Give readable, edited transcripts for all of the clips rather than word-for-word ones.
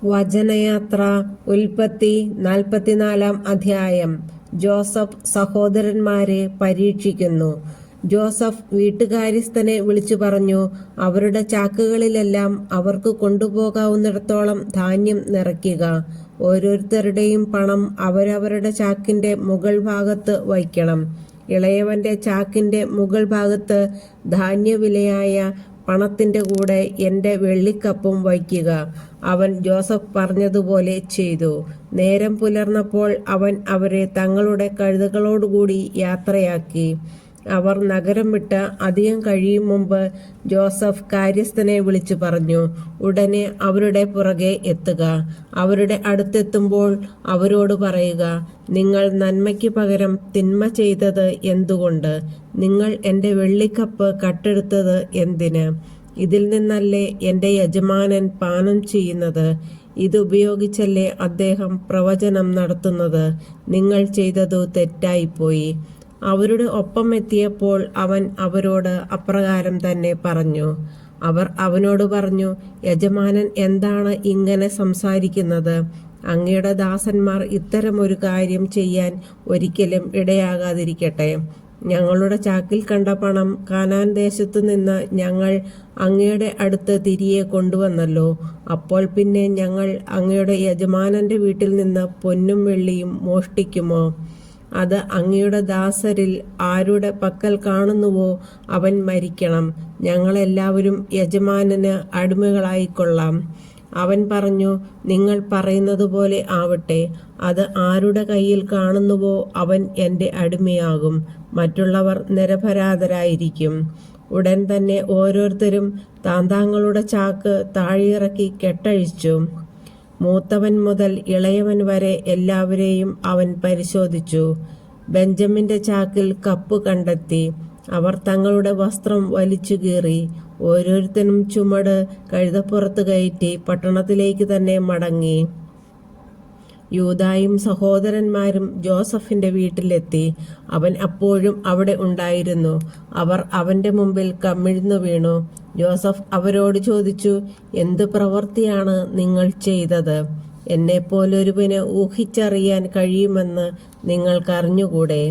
വചനയാത്ര ഉൽപ്പത്തി 44 അധ്യായം. ജോസഫ് സഹോദരന്മാരെ പരീക്ഷിക്കുന്നു. ജോസഫ് വീട്ടുകാര്യസ്ഥനെ വിളിച്ചു പറഞ്ഞു, അവരുടെ ചാക്കുകളിലെല്ലാം അവർക്ക് കൊണ്ടുപോകാവുന്നിടത്തോളം ധാന്യം നിറയ്ക്കുക. ഓരോരുത്തരുടെയും പണം അവരവരുടെ ചാക്കിന്റെ മുകൾ ഭാഗത്ത് വയ്ക്കണം. ഇളയവന്റെ ചാക്കിന്റെ മുകൾ ഭാഗത്ത് ധാന്യവിലയായ പണത്തിന്റെ കൂടെ എൻ്റെ വെള്ളിക്കപ്പും വയ്ക്കുക. അവൻ ജോസഫ് പറഞ്ഞതുപോലെ ചെയ്തു. നേരം പുലർന്നപ്പോൾ അവൻ അവരെ തങ്ങളുടെ കഴുതകളോടുകൂടി യാത്രയാക്കി. അവർ നഗരം വിട്ട് അധികം കഴിയും മുമ്പ് ജോസഫ് കാര്യസ്ഥനെ വിളിച്ചു പറഞ്ഞു, ഉടനെ അവരുടെ പുറകെ എത്തുക. അവരുടെ അടുത്തെത്തുമ്പോൾ അവരോട് പറയുക, നിങ്ങൾ നന്മയ്ക്ക് പകരം തിന്മ ചെയ്തത് എന്തുകൊണ്ട്? നിങ്ങൾ എൻ്റെ വെള്ളിക്കപ്പ് കട്ടെടുത്തത് എന്തിന്? ഇതിൽ നിന്നല്ലേ എൻ്റെ യജമാനൻ പാനം ചെയ്യുന്നത്? ഇതുപയോഗിച്ചല്ലേ അദ്ദേഹം പ്രവചനം നടത്തുന്നത്? നിങ്ങൾ ചെയ്തതു തെറ്റായിപ്പോയി. അവരുടെ ഒപ്പം എത്തിയപ്പോൾ അവൻ അവരോട് അപ്രകാരം തന്നെ പറഞ്ഞു. അവർ അവനോട് പറഞ്ഞു, യജമാനൻ എന്താണ് ഇങ്ങനെ സംസാരിക്കുന്നത്? അങ്ങയുടെ ദാസന്മാർ ഇത്തരമൊരു കാര്യം ചെയ്യാൻ ഒരിക്കലും ഇടയാകാതിരിക്കട്ടെ. ഞങ്ങളുടെ ചാക്കിൽ കണ്ട പണം കാനാൻ ദേശത്തു നിന്ന് ഞങ്ങൾ അങ്ങയുടെ അടുത്ത് തിരികെ കൊണ്ടുവന്നല്ലോ. അപ്പോൾ പിന്നെ ഞങ്ങൾ അങ്ങയുടെ യജമാനന്റെ വീട്ടിൽ നിന്ന് പൊന്നും വെള്ളിയും മോഷ്ടിക്കുമോ? അത് അങ്ങയുടെ ദാസരിൽ ആരുടെ പക്കൽ കാണുന്നുവോ അവൻ മരിക്കണം. ഞങ്ങളെല്ലാവരും യജമാനന് അടിമകളായിക്കൊള്ളാം. അവൻ പറഞ്ഞു, നിങ്ങൾ പറയുന്നത് പോലെ ആവട്ടെ. അത് ആരുടെ കയ്യിൽ കാണുന്നുവോ അവൻ എൻ്റെ അടിമയാകും. മറ്റുള്ളവർ നിരപരാധരായിരിക്കും. ഉടൻ തന്നെ ഓരോരുത്തരും താന്താങ്ങളുടെ ചാക്ക് താഴെയിറക്കി കെട്ടഴിച്ചു. മൂത്തവൻ മുതൽ ഇളയവൻ വരെ എല്ലാവരെയും അവൻ പരിശോധിച്ചു. ബെഞ്ചമിന്റെ ചാക്കിൽ കപ്പ് കണ്ടെത്തി. അവർ തങ്ങളുടെ വസ്ത്രം വലിച്ചു കീറി. ഓരോരുത്തരും ചുമട് കഴുതപ്പുറത്ത് കയറ്റി പട്ടണത്തിലേക്ക് തന്നെ മടങ്ങി. യൂദായും സഹോദരന്മാരും ജോസഫിന്റെ വീട്ടിലെത്തി. അവൻ അപ്പോഴും അവിടെ ഉണ്ടായിരുന്നു. അവർ അവന്റെ മുമ്പിൽ കമിഴ്ന്നു വീണു. ജോസഫ് അവരോട് ചോദിച്ചു, എന്ത് പ്രവൃത്തിയാണ് നിങ്ങൾ ചെയ്തത്? എന്നെപ്പോലൊരുവന് ഊഹിച്ചറിയാൻ കഴിയുമെന്ന് നിങ്ങൾക്കറിഞ്ഞുകൂടെ?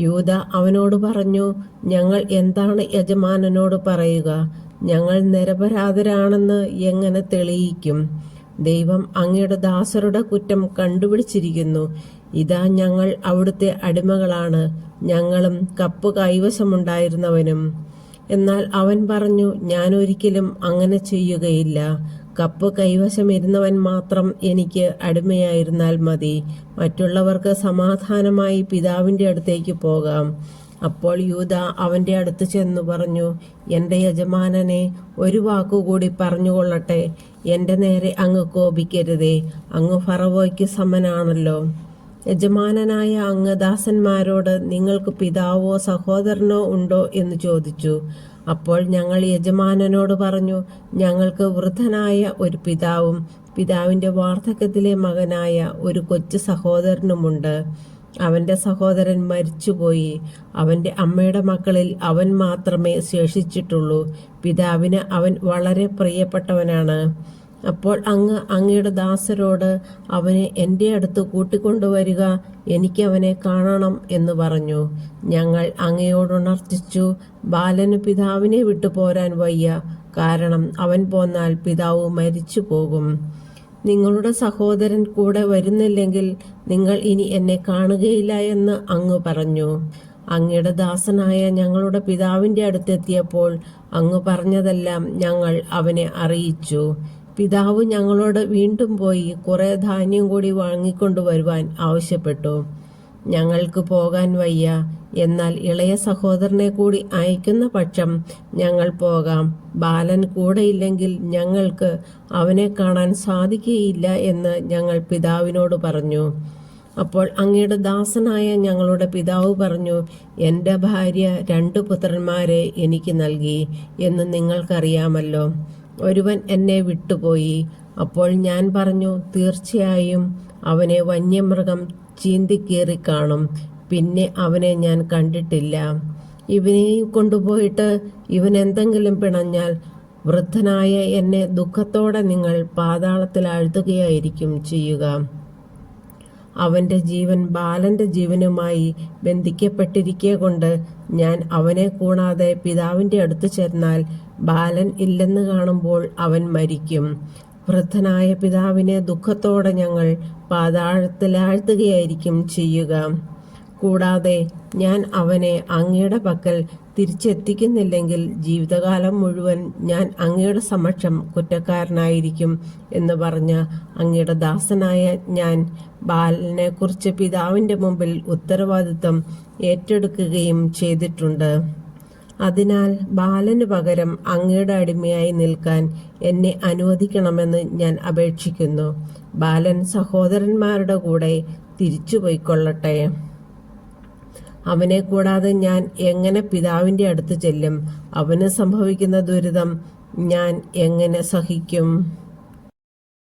യൂദ അവനോട് പറഞ്ഞു, ഞങ്ങൾ എന്താണ് യജമാനനോട് പറയുക? ഞങ്ങൾ നിരപരാധരാണെന്ന് എങ്ങനെ തെളിയിക്കും? ദൈവം അങ്ങയുടെ ദാസരുടെ കുറ്റം കണ്ടുപിടിച്ചിരിക്കുന്നു. ഇതാ ഞങ്ങൾ അവിടുത്തെ അടിമകളാണ്, ഞങ്ങളും കപ്പ് കൈവശമുണ്ടായിരുന്നവനും. എന്നാൽ അവൻ പറഞ്ഞു, ഞാൻ ഒരിക്കലും അങ്ങനെ ചെയ്യുകയില്ല. കപ്പ് കൈവശമിരുന്നവൻ മാത്രം എനിക്ക് അടിമയായിരുന്നാൽ മതി. മറ്റുള്ളവർക്ക് സമാധാനമായി പിതാവിൻ്റെ അടുത്തേക്ക് പോകാം. അപ്പോൾ യൂദ അവൻ്റെ അടുത്ത് ചെന്നു പറഞ്ഞു, എൻ്റെ യജമാനനെ ഒരു വാക്കുകൂടി പറഞ്ഞുകൊള്ളട്ടെ. എൻ്റെ നേരെ അങ്ങ് കോപിക്കരുതേ. അങ്ങ് ഫറവോയ്ക്ക് സമനാണല്ലോ. യജമാനനായ അങ്ങ് ദാസന്മാരോട് നിങ്ങൾക്ക് പിതാവോ സഹോദരനോ ഉണ്ടോ എന്ന് ചോദിച്ചു. അപ്പോൾ ഞങ്ങൾ യജമാനനോട് പറഞ്ഞു, ഞങ്ങൾക്ക് വൃദ്ധനായ ഒരു പിതാവും പിതാവിൻ്റെ വാർദ്ധക്യത്തിലെ മകനായ ഒരു കൊച്ചു സഹോദരനുമുണ്ട്. അവൻ്റെ സഹോദരൻ മരിച്ചുപോയി. അവൻ്റെ അമ്മയുടെ മക്കളിൽ അവൻ മാത്രമേ ശേഷിച്ചിട്ടുള്ളൂ. പിതാവിന് അവൻ വളരെ പ്രിയപ്പെട്ടവനാണ്. അപ്പോൾ അങ്ങയുടെ ദാസരോട് അവനെ എൻ്റെ അടുത്ത് കൂട്ടിക്കൊണ്ടുവരിക, എനിക്കവനെ കാണണം എന്ന് പറഞ്ഞു. ഞങ്ങൾ അങ്ങയോടുണർത്തിച്ചു, ബാലന് പിതാവിനെ വിട്ടു പോരാൻ വയ്യ. കാരണം അവൻ പോന്നാൽ പിതാവ് മരിച്ചു പോകും. നിങ്ങളുടെ സഹോദരൻ കൂടെ വരുന്നില്ലെങ്കിൽ നിങ്ങൾ ഇനി എന്നെ കാണുകയില്ല എന്ന് അങ്ങ് പറഞ്ഞു. അങ്ങയുടെ ദാസനായ ഞങ്ങളുടെ പിതാവിൻ്റെ അടുത്തെത്തിയപ്പോൾ അങ്ങ് പറഞ്ഞതെല്ലാം ഞങ്ങൾ അവനെ അറിയിച്ചു. പിതാവ് ഞങ്ങളോട് വീണ്ടും പോയി കുറെ ധാന്യം കൂടി വാങ്ങിക്കൊണ്ടുവരുവാൻ ആവശ്യപ്പെട്ടു. ഞങ്ങൾക്ക് പോകാൻ വയ്യ. എന്നാൽ ഇളയ സഹോദരനെ കൂടി അയക്കുന്ന പക്ഷം ഞങ്ങൾ പോകാം. ബാലൻ കൂടെയില്ലെങ്കിൽ ഞങ്ങൾക്ക് അവനെ കാണാൻ സാധിക്കുകയില്ല എന്ന് ഞങ്ങൾ പിതാവിനോട് പറഞ്ഞു. അപ്പോൾ അങ്ങയുടെ ദാസനായ ഞങ്ങളുടെ പിതാവ് പറഞ്ഞു, എൻ്റെ ഭാര്യ 2 പുത്രന്മാരെ എനിക്ക് നൽകി എന്ന് നിങ്ങൾക്കറിയാമല്ലോ. ഒരുവൻ എന്നെ വിട്ടുപോയി. അപ്പോൾ ഞാൻ പറഞ്ഞു, തീർച്ചയായും അവനെ വന്യമൃഗം ചീന്തിക്കേറി കാണും. പിന്നെ അവനെ ഞാൻ കണ്ടിട്ടില്ല. ഇവനെയും കൊണ്ടുപോയിട്ട് ഇവൻ എന്തെങ്കിലും പിണഞ്ഞാൽ വൃദ്ധനായ എന്നെ ദുഃഖത്തോടെ നിങ്ങൾ പാതാളത്തിൽ ആഴ്ത്തുകയായിരിക്കും ചെയ്യുക. അവൻ്റെ ജീവൻ ബാലൻ്റെ ജീവനുമായി ബന്ധിക്കപ്പെട്ടിരിക്കെ കൊണ്ട് ഞാൻ അവനെ കൂടാതെ പിതാവിൻ്റെ അടുത്ത് ചെന്നാൽ ബാലൻ ഇല്ലെന്ന് കാണുമ്പോൾ അവൻ മരിക്കും. വൃദ്ധനായ പിതാവിനെ ദുഃഖത്തോടെ ഞങ്ങൾ പാതാളത്തിലാഴ്ത്തുകയായിരിക്കും ചെയ്യുക. കൂടാതെ ഞാൻ അവനെ അങ്ങയുടെ പക്കൽ തിരിച്ചെത്തിക്കുന്നില്ലെങ്കിൽ ജീവിതകാലം മുഴുവൻ ഞാൻ അങ്ങയുടെ സമക്ഷം കുറ്റക്കാരനായിരിക്കും എന്ന് പറഞ്ഞ അങ്ങയുടെ ദാസനായ ഞാൻ ബാലനെക്കുറിച്ച് പിതാവിൻ്റെ മുമ്പിൽ ഉത്തരവാദിത്വം ഏറ്റെടുക്കുകയും ചെയ്തിട്ടുണ്ട്. അതിനാൽ ബാലന് പകരം അങ്ങയുടെ അടിമയായി നിൽക്കാൻ എന്നെ അനുവദിക്കണമെന്ന് ഞാൻ അപേക്ഷിക്കുന്നു. ബാലൻ സഹോദരന്മാരുടെ കൂടെ തിരിച്ചുപോയിക്കൊള്ളട്ടെ. അവനെ കൂടാതെ ഞാൻ എങ്ങനെ പിതാവിൻ്റെ അടുത്ത് ചെല്ലും? അവന് സംഭവിക്കുന്ന ദുരിതം ഞാൻ എങ്ങനെ സഹിക്കും?